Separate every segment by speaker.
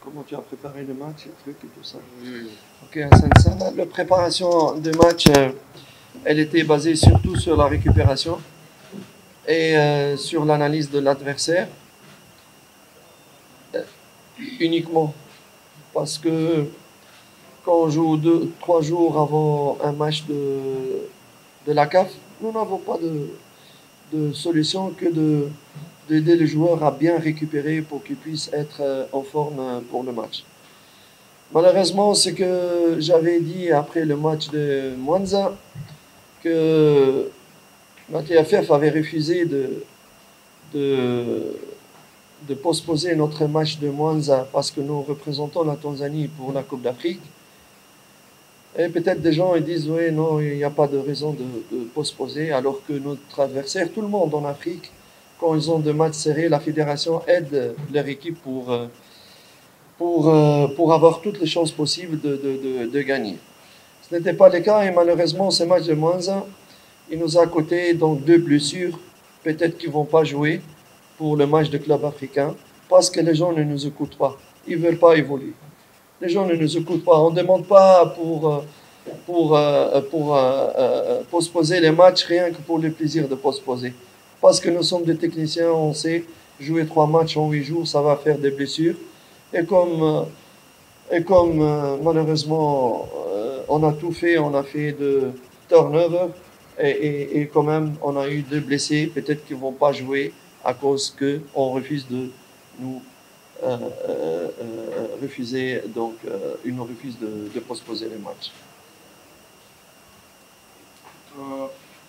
Speaker 1: comment tu as préparé le match, les trucs et tout ça.
Speaker 2: Oui.
Speaker 1: Ok, Hassan, ça, la préparation de match, elle était basée surtout sur la récupération et sur l'analyse de l'adversaire uniquement. Parce que quand on joue 2, 3 jours avant un match de la CAF, nous n'avons pas de solution que d'aider les joueurs à bien récupérer pour qu'ils puissent être en forme pour le match. Malheureusement, ce que j'avais dit après le match de Mwanza, que la TFF avait refusé de, de postposer notre match de Mwanza parce que nous représentons la Tanzanie pour la Coupe d'Afrique. Et peut-être des gens ils disent oui, non, il n'y a pas de raison de postposer, alors que notre adversaire, tout le monde en Afrique, quand ils ont des matchs serrés, la fédération aide leur équipe pour avoir toutes les chances possibles de gagner. Ce n'était pas le cas et malheureusement, ce match de Mwanza, il nous a coûté donc 2 blessures. Peut-être qu'ils ne vont pas jouer pour le match de club africain parce que les gens ne nous écoutent pas. Ils ne veulent pas évoluer. Les gens ne nous écoutent pas. On ne demande pas pour postposer les matchs rien que pour le plaisir de postposer. Parce que nous sommes des techniciens, on sait jouer 3 matchs en 8 jours, ça va faire des blessures. Et comme malheureusement on a tout fait, on a fait de turnover et quand même on a eu 2 blessés, peut-être qu'ils ne vont pas jouer à cause qu'on refuse de nous refuser, donc ils nous refusent de postposer les matchs.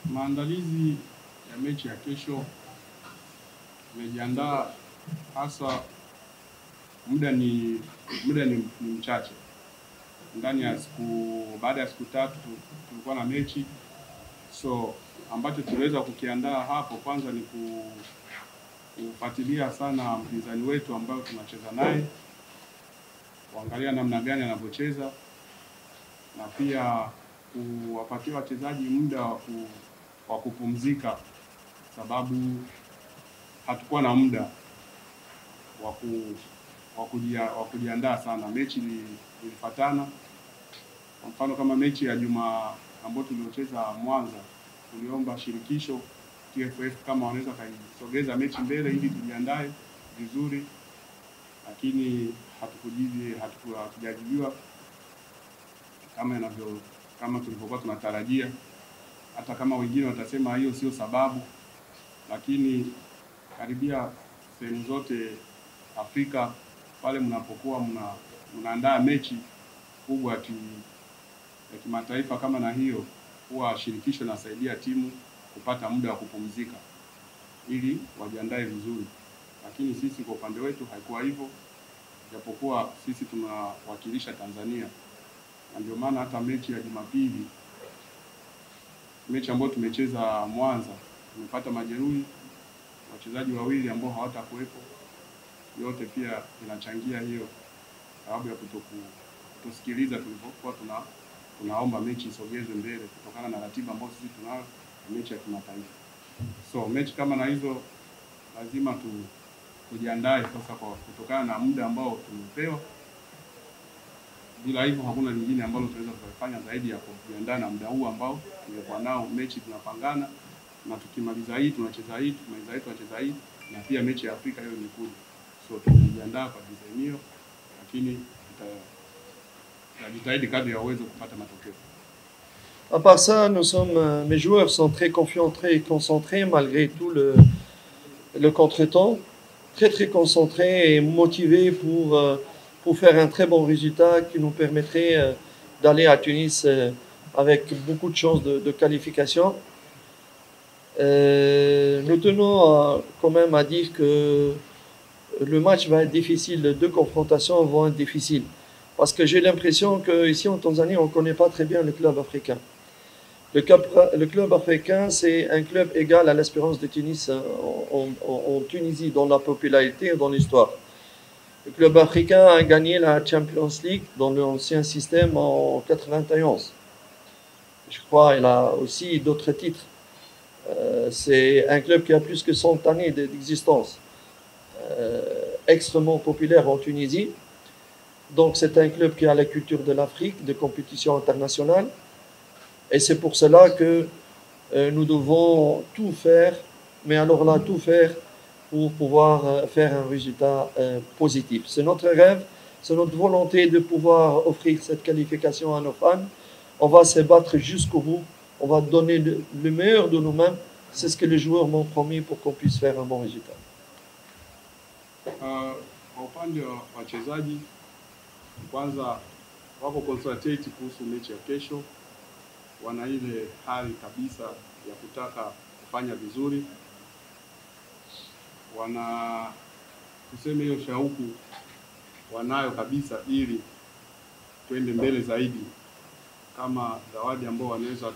Speaker 2: Maandalizi ya mechi ya kesho tumejiandaa, hasa muda ni mchache. Ndani ya baada ya siku 3 tulikuwa na mechi, so ambacho tuliweza kukiandaa hapo kwanza ni kufuatilia sana mpinzani wetu ambayo tunacheza naye, kuangalia namna gani anavyocheza na pia kuwapatia wachezaji muda wa kupumzika, sababu hatukuwa na muda wa kujiandaa sana. Mechi ilifuatana. Kwa mfano kama mechi ya Juma ambayo tuliocheza Mwanza, tuliomba shirikisho TFF kama wanaweza kaisogeza mechi mbele ili tujiandae vizuri, lakini hatujajibiwa kama tulivyokuwa tunatarajia. Hata kama wengine watasema hiyo sio sababu, lakini karibia sehemu zote Afrika pale mnapokuwa mnaandaa mechi kubwa ya kimataifa kama na hiyo, huwa shirikisho nasaidia timu kupata muda wa kupumzika ili wajiandae vizuri. Lakini sisi kwa upande wetu haikuwa hivyo, japokuwa sisi tunawakilisha Tanzania, na ndio maana hata mechi ya Jumapili, mechi ambayo tumecheza Mwanza, tumepata majeruhi wachezaji 2 ambao hawatakuwepo. Yote pia inachangia hiyo sababu ya kutosikiliza tulipokuwa tunaomba mechi isogezwe mbele kutokana na ratiba ambayo sisi tunayo mechi ya kimataifa. So mechi kama na hizo lazima tujiandae sasa kwa kutokana na muda ambao tumepewa. Bila hivyo hakuna lingine ambalo tunaweza kufanya zaidi ya kujiandaa na muda huu ambao tumekuwa nao. Mechi tunapangana na tukimaliza hii tunacheza hii, tukimaliza hii tunacheza hii, na pia mechi ya Afrika hiyo imekuja. So tunajiandaa kwa design hiyo, lakini tutajitahidi kadri ya uwezo kupata matokeo.
Speaker 1: À part ça, mes joueurs sont très confiants, très concentrés malgré tout le contretemps, très concentrés et motivés pour faire un très bon résultat qui nous permettrait d'aller à Tunis avec beaucoup de chances de qualification. Nous tenons quand même à dire que le match va être difficile, les 2 confrontations vont être difficiles. Parce que j'ai l'impression qu'ici en Tanzanie, on ne connaît pas très bien le club africain. Le club africain, c'est un club égal à l'Espérance de Tunis en Tunisie, dans la popularité et dans l'histoire. Le club africain a gagné la Champions League dans l'ancien système en 91. Je crois qu'il a aussi d'autres titres. C'est un club qui a plus que 100 années d'existence, extrêmement populaire en Tunisie. Donc c'est un club qui a la culture de l'Afrique, de compétition internationale. Et c'est pour cela que nous devons tout faire, mais alors là, tout faire pour pouvoir faire un résultat positif. C'est notre rêve, c'est notre volonté de pouvoir offrir cette qualification à nos fans. On va se battre jusqu'au bout, on va donner le meilleur de nous-mêmes. C'est ce que les joueurs m'ont promis pour qu'on puisse faire un bon résultat.
Speaker 2: Kwa upande wa wachezaji, kwanza wako concentrate kuhusu mechi ya kesho, wana ile hali kabisa ya kutaka kufanya vizuri, wana tuseme hiyo shauku wanayo kabisa, ili twende mbele zaidi. Kama zawadi ambao wanaweza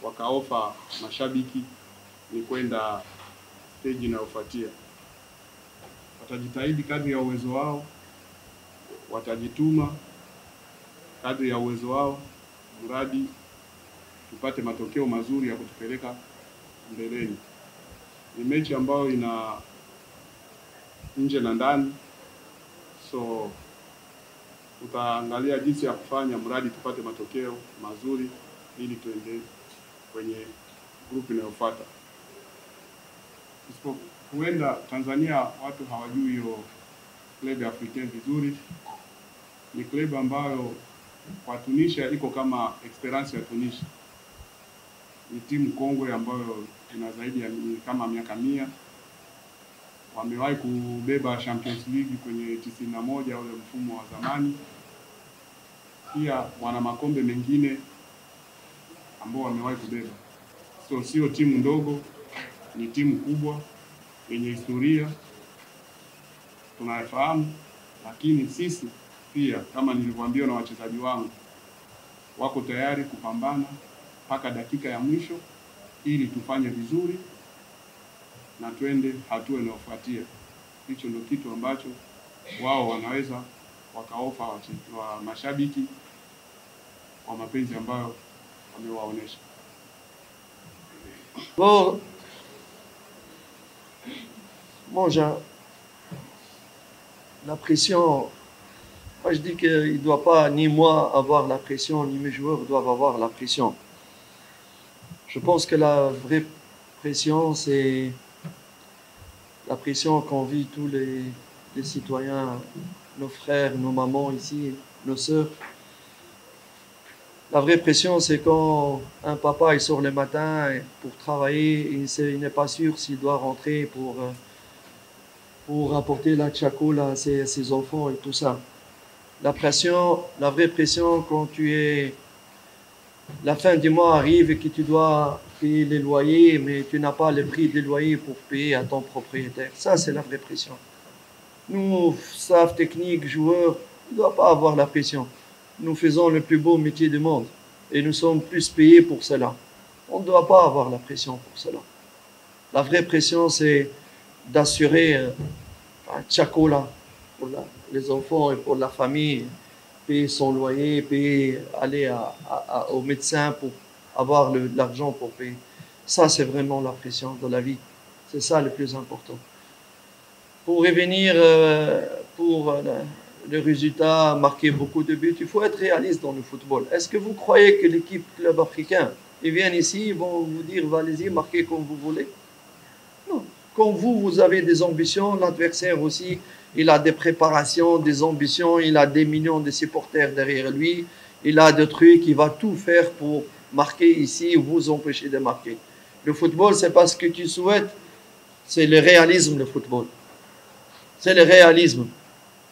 Speaker 2: wakaofa mashabiki ni kwenda stage inayofuatia. Watajitahidi kadri ya uwezo wao, watajituma kadri ya uwezo wao, mradi tupate matokeo mazuri ya kutupeleka mbeleni. Ni mechi ambayo ina nje na ndani, so utaangalia jinsi ya kufanya mradi tupate matokeo mazuri ili tuende kwenye grupu inayofuata. Huenda Tanzania watu hawajui hiyo Club Africain vizuri. Ni club ambayo kwa Tunisia iko kama Esperance ya Tunisia. Ni timu kongwe ambayo ina zaidi ya kama miaka 100. Wamewahi kubeba Champions League kwenye 91 ule mfumo wa zamani. Pia wana makombe mengine ambao wamewahi kubeba. So sio timu ndogo, ni timu kubwa yenye historia tunafahamu, lakini sisi pia kama nilivyoambiwa na wachezaji wangu, wako tayari kupambana mpaka dakika ya mwisho ili tufanye vizuri na twende hatua inayofuatia. Hicho ndio kitu ambacho wao wanaweza wakaofa wa mashabiki kwa mapenzi ambayo wamewaonesha.
Speaker 1: Bon, bon, la pression, moi je dis qu'il ne doit pas ni moi avoir la pression, ni mes joueurs doivent avoir la pression. Je pense que la vraie pression, c'est la pression qu'on vit tous les citoyens, nos frères, nos mamans ici, nos sœurs. La vraie pression, c'est quand un papa il sort le matin pour travailler, il n'est pas sûr s'il doit rentrer pour apporter la tchakoul à ses enfants et tout ça. La pression, la vraie pression, quand la fin du mois arrive et que tu dois payer les loyers, mais tu n'as pas le prix des loyers pour payer à ton propriétaire. Ça, c'est la vraie pression. Nous, staff technique, joueurs, on ne doit pas avoir la pression. Nous faisons le plus beau métier du monde et nous sommes plus payés pour cela. On ne doit pas avoir la pression pour cela. La vraie pression, c'est d'assurer un tchakola pour les enfants et pour la famille, payer son loyer, aller au médecin pour avoir l'argent pour payer. Ça, c'est vraiment la pression de la vie. C'est ça le plus important. Pour revenir pour le résultat, marquer beaucoup de buts, il faut être réaliste dans le football. Est-ce que vous croyez que l'équipe Club Africain, ils viennent ici, ils vont vous dire, allez-y, marquez comme vous voulez? Non. Comme vous avez des ambitions, l'adversaire aussi, il a des préparations, des ambitions, il a des millions de supporters derrière lui, il a des trucs, il va tout faire pour marquer ici ou vous empêcher de marquer. Le football, c'est pas ce que tu souhaites, c'est le réalisme, le football. C'est le réalisme.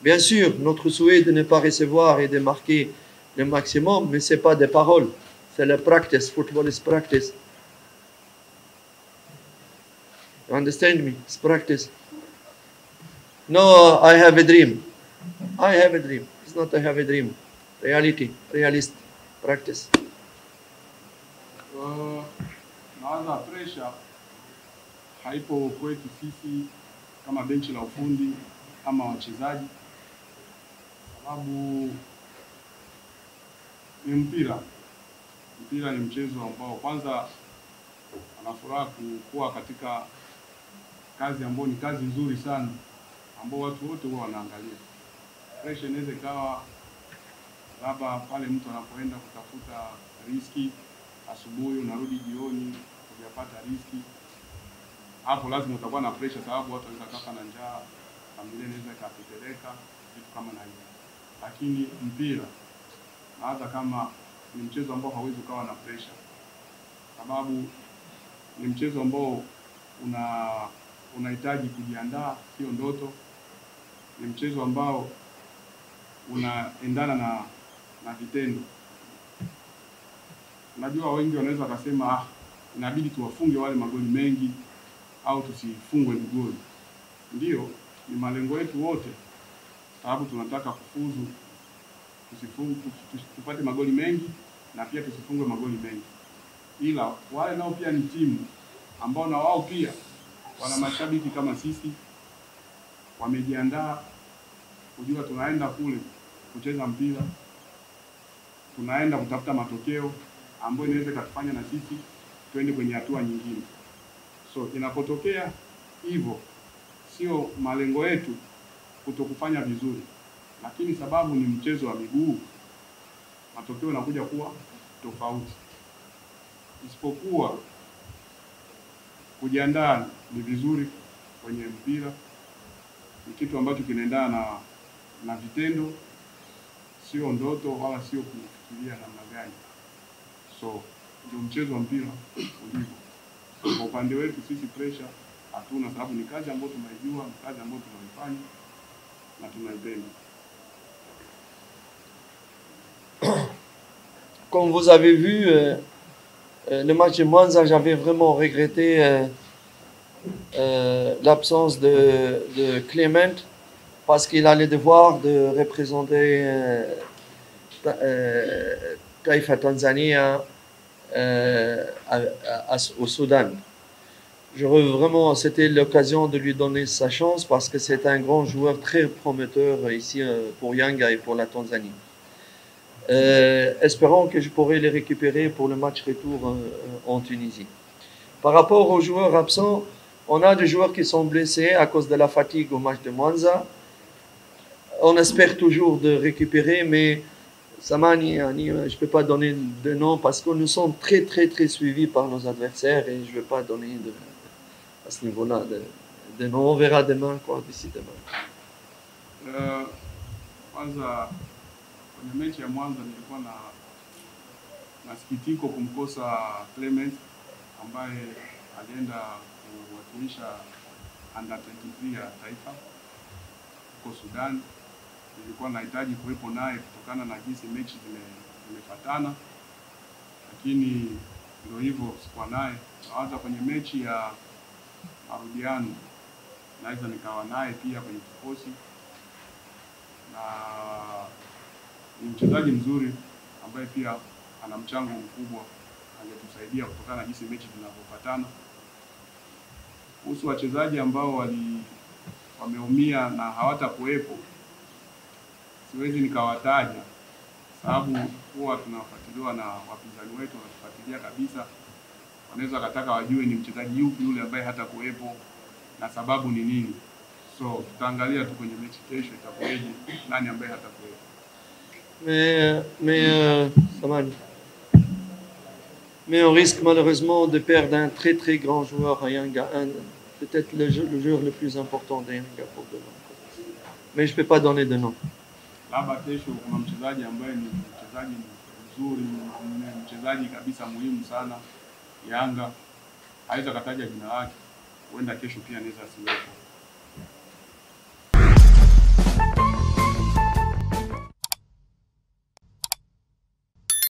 Speaker 1: Bien sûr, notre souhait de ne pas recevoir et de marquer le maximum, mais ce n'est pas des paroles, c'est le practice. Football is practice. You understand me? It's practice. No, I have a dream. I have a dream. It's not I have a dream. Reality, realist, practice.
Speaker 2: Naanza pressure haipo kwetu sisi kama benchi la ufundi ama wachezaji, sababu ni mpira. Mpira ni mchezo ambao kwanza anafuraha kuwa katika kazi ambayo ni kazi nzuri sana ambao watu wote huwa wanaangalia. pressure inaweza ikawa labda pale mtu anapoenda kutafuta riski asubuhi, unarudi jioni hujapata riski. Hapo lazima utakuwa na pressure, sababu watu wanaweza kukaa na njaa, familia inaweza ikapeleka vitu kama na hivyo. Lakini mpira hata kama ni mchezo ambao hauwezi ukawa na pressure, sababu ni mchezo ambao unahitaji kujiandaa, sio ndoto. Ni mchezo ambao unaendana na vitendo. Najua wengi wanaweza kusema inabidi tuwafunge wale magoli mengi au tusifungwe magoli. Ndio, ni malengo yetu wote, sababu tunataka kufuzu, tupate magoli mengi na pia tusifungwe magoli mengi. Ila wale nao pia ni timu ambao na wao pia wana mashabiki kama sisi, wamejiandaa kujua tunaenda kule kucheza mpira, tunaenda kutafuta matokeo ambayo inaweza kutufanya na sisi twende kwenye hatua nyingine. So inapotokea hivyo, sio malengo yetu kutokufanya vizuri, lakini sababu ni mchezo wa miguu, matokeo yanakuja kuwa tofauti. Isipokuwa kujiandaa ni vizuri kwenye mpira, ni kitu ambacho kinaendana na vitendo, sio ndoto wala sio kufikiria namna gani. So ndio mchezo wa mpira ulivyo. Kwa upande wetu sisi pressure hatuna, sababu ni kazi ambayo tunaijua, ni kazi ambayo tunaifanya na tunaipenda.
Speaker 1: Comme vous avez vu, le match de Monza, j'avais vraiment regretté l'absence de Clement, parce qu'il a le devoir de représenter Taifa Tanzania au Soudan. Vraiment, c'était l'occasion de lui donner sa chance, parce que c'est un grand joueur très prometteur ici pour Yanga et pour la Tanzanie. Espérons que je pourrai les récupérer pour le match retour en Tunisie. Par rapport aux joueurs absents, on a des joueurs qui sont blessés à cause de la fatigue au match de Monza. On espère toujours de récupérer, mais Samani, je ne peux pas donner de nom parce que nous sommes très suivis par nos adversaires et je ne vais pas donner à ce niveau-là de nom. On verra demain, d'ici demain.
Speaker 2: Kwenye mechi ya Mwanza nilikuwa na sikitiko kumkosa Clement ambaye alienda kuwakilisha under 23 ya taifa huko Sudan. Nilikuwa nahitaji kuwepo naye kutokana na jinsi mechi zimefuatana, lakini ndio hivyo, sikuwa naye. Hata kwenye mechi ya marudiano naweza nikawa naye pia kwenye kikosi, na ni mchezaji mzuri ambaye pia ana mchango mkubwa, angetusaidia kutokana na jinsi mechi zinavyofuatana. Kuhusu wachezaji ambao wameumia na hawatakuwepo, siwezi nikawataja, sababu huwa tunafuatiliwa na wapinzani wetu, wanatufuatilia kabisa. Wanaweza kataka wajue ni mchezaji yupi yule ambaye hatakuwepo na sababu ni nini. So tutaangalia tu kwenye mechi kesho itakuwaje, nani ambaye hatakuwepo.
Speaker 1: Mais on risque malheureusement de perdre un très grand joueur à Yanga, peut-être le joueur le plus important de Yanga pour demain. Mais je ne peux pas donner de nom.
Speaker 2: Labda kesho kuna mchezaji ambaye ni mchezaji mzuri, mchezaji kabisa muhimu sana Yanga, haiza kataja jina lake, huenda kesho pia anaweza asiwepo.